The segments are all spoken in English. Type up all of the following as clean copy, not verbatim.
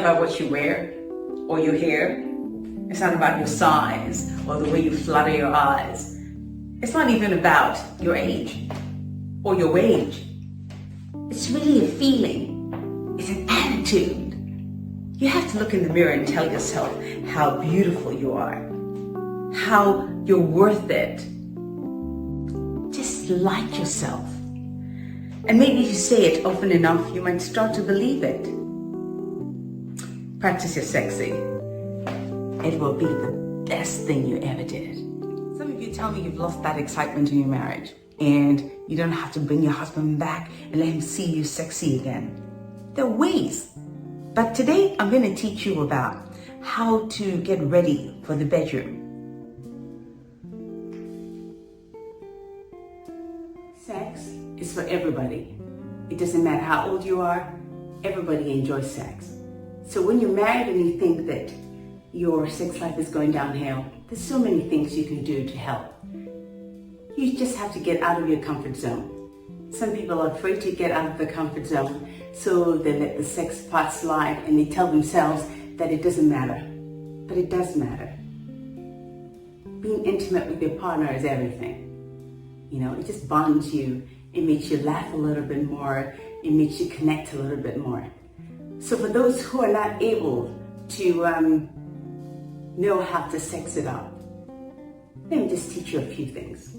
about what you wear or your hair. It's not about your size or the way you flutter your eyes. It's not even about your age or your wage. It's really a feeling. It's an attitude. You have to look in the mirror and tell yourself how beautiful you are, how you're worth it. Just like yourself. And maybe if you say it often enough, you might start to believe it. Practice your sexy. It will be the best thing you ever did. Some of you tell me you've lost that excitement in your marriage and you don't have to bring your husband back and let him see you sexy again. There are ways. But today I'm going to teach you about how to get ready for the bedroom. Sex is for everybody. It doesn't matter how old you are, everybody enjoys sex. So when you're married and you think that your sex life is going downhill, there's so many things you can do to help. You just have to get out of your comfort zone. Some people are afraid to get out of the comfort zone, so they let the sex part slide and they tell themselves that it doesn't matter. But it does matter. Being intimate with your partner is everything. You know, it just bonds you. It makes you laugh a little bit more. It makes you connect a little bit more. So for those who are not able to know how to sex it up, let me just teach you a few things.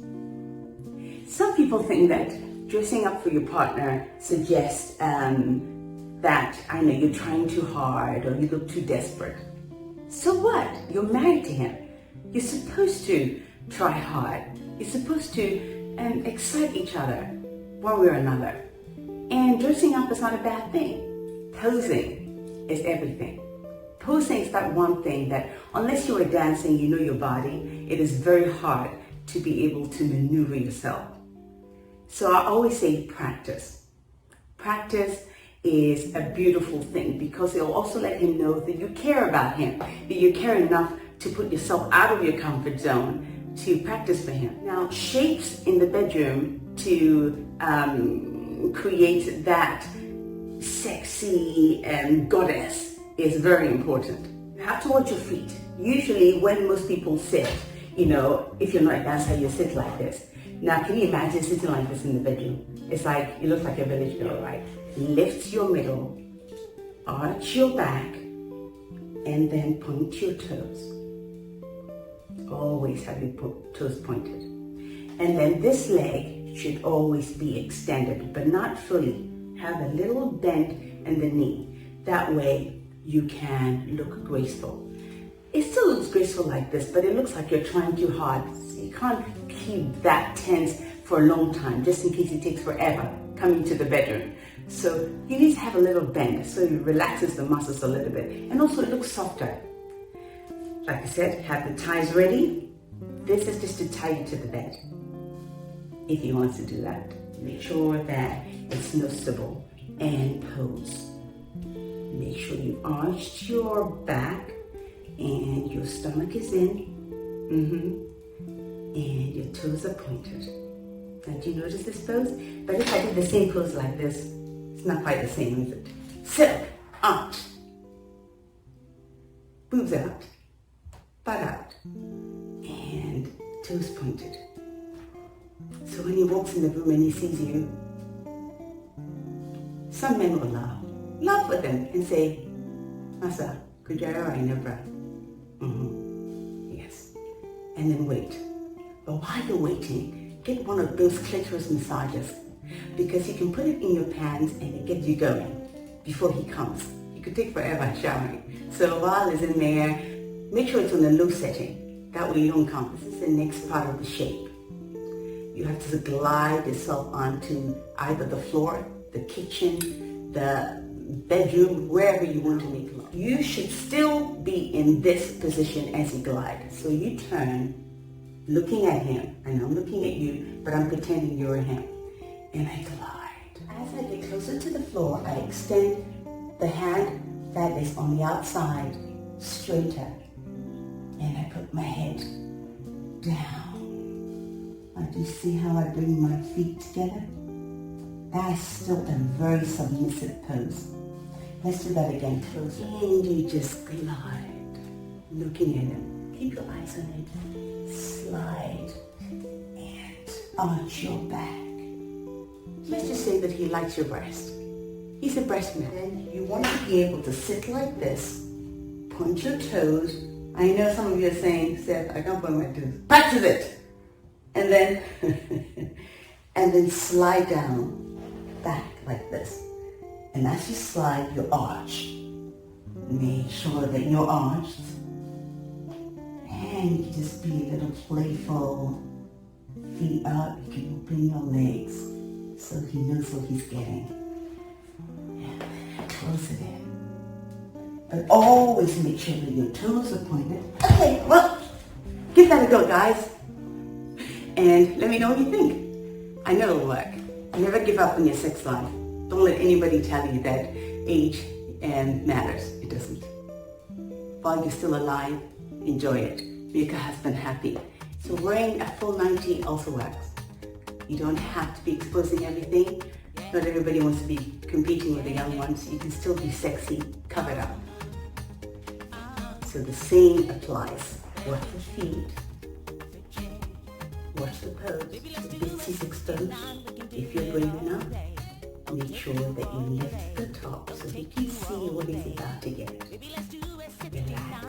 Some people think that dressing up for your partner suggests that, I know, you're trying too hard or you look too desperate. So what? You're married to him. You're supposed to try hard. You're supposed to excite each other one way or another. And dressing up is not a bad thing. Posing is everything. Posing is that one thing that, unless you are dancing, you know your body, it is very hard to be able to maneuver yourself. So I always say practice. Practice is a beautiful thing because it will also let him know that you care about him, that you care enough to put yourself out of your comfort zone to practice for him. Now, shapes in the bedroom to create that sexy goddess is very important. You have to watch your feet. Usually when most people sit, you know, if you're not a dancer, you sit like this. Now, can you imagine sitting like this in the bedroom? It's like, you look like a village girl, right? Lift your middle, arch your back, and then point your toes. Always have your toes pointed. And then this leg should always be extended, but not fully. Have a little bend in the knee. That way you can look graceful. It still looks graceful like this, but it looks like you're trying too hard. So you can't keep that tense for a long time, just in case it takes forever coming to the bedroom. So you need to have a little bend so it relaxes the muscles a little bit. And also it looks softer. Like I said, have the ties ready. This is just to tie you to the bed. If you want to do that, make sure that it's noticeable and pose. Make sure you arched your back and your stomach is in. And your toes are pointed. Now, do you notice this pose? But if I did the same pose like this, it's not quite the same, is it? So, arch. Boobs out. Butt out. And toes pointed. So when he walks in the room and he sees you, some men will laugh with him and say, Masa, kujaya inabra. Yes. And then wait. But while you're waiting, get one of those clitoris massages because you can put it in your pants and it gets you going before he comes. You could take forever showering. So while it's in there, make sure it's on a low setting. That way you don't come. This is the next part of the shape. You have to glide yourself onto either the floor, the kitchen, the bedroom, wherever you want to make love. You should still be in this position as you glide. So you turn, looking at him, and I'm looking at you, but I'm pretending you're him. And I glide. As I get closer to the floor, I extend the hand that is on the outside straighter. And I put my head down. Do you see how I bring my feet together? That's still a very submissive pose. Let's do that again. Toes, and you just glide, looking at him. Keep your eyes on it. Slide and arch your back. Let's just say that he likes your breast. He's a breast man. And you want to be able to sit like this, point your toes. I know some of you are saying, Seth, I can't point my toes. Practice it! And then, and then slide down, back like this. And as you slide, you arch. Make sure that you're arched. And you can just be a little playful. Feet up, you can open your legs so he knows what he's getting. And close it in. But always make sure that your toes are pointed. Okay, well, give that a go, guys. And let me know what you think. I know it'll work. Never give up on your sex life. Don't let anybody tell you that age matters. It doesn't. While you're still alive, enjoy it. Make your husband happy. So wearing a full 90 also works. You don't have to be exposing everything. Not everybody wants to be competing with the young ones. You can still be sexy, covered up. So the same applies. Watch the feet. Watch the pose. The bits exposed. If you're brave enough, make sure that you lift the top so he can see what he's about to get. Relax.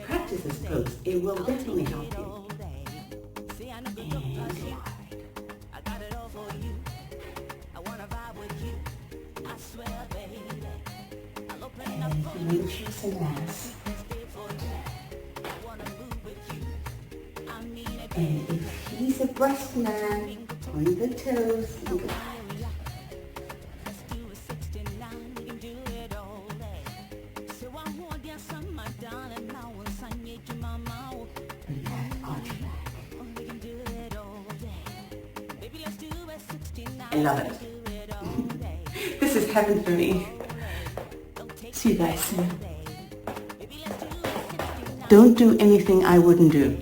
Practice this pose. It will definitely help you. And reach your ass. And if he's a breast man, point the toes and glide. I love it. This is heaven for me. See you guys soon. Don't do anything I wouldn't do.